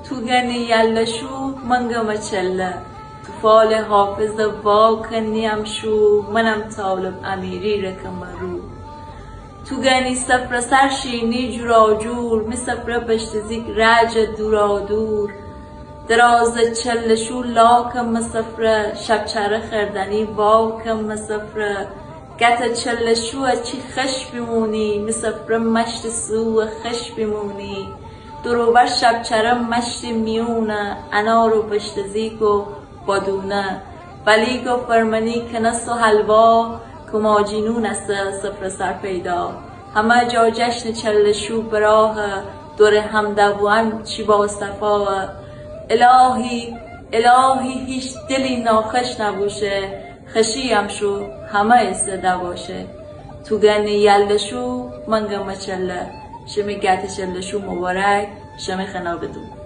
تو گنی یلشو منگم چله تو فال حافظ واکنیم شو منم طالب امیری رکم رو تو گنی سفر سرشینی جور می سفر بشتزیک رج دورا دور دراز چلشو لاکم مسفره شب چره خردنی واکم مسفره گت چلشو چی خش بیمونی مسفره مشت سو خش بیمونی دروبر شب چره مشت میونه انار و بشتزیک و بادونه ولی گو فرمانی کنس و حلوا کماجینون است سفر سر پیدا همه جا جشن چلشو براه دور همدوان چی با صفا الهی هیچ دلی ناخش نبوشه خشیم شو همه صدا باشه تو گنی یلشو منگم چله شمی گت چلشو مبارک شمی خنا بدون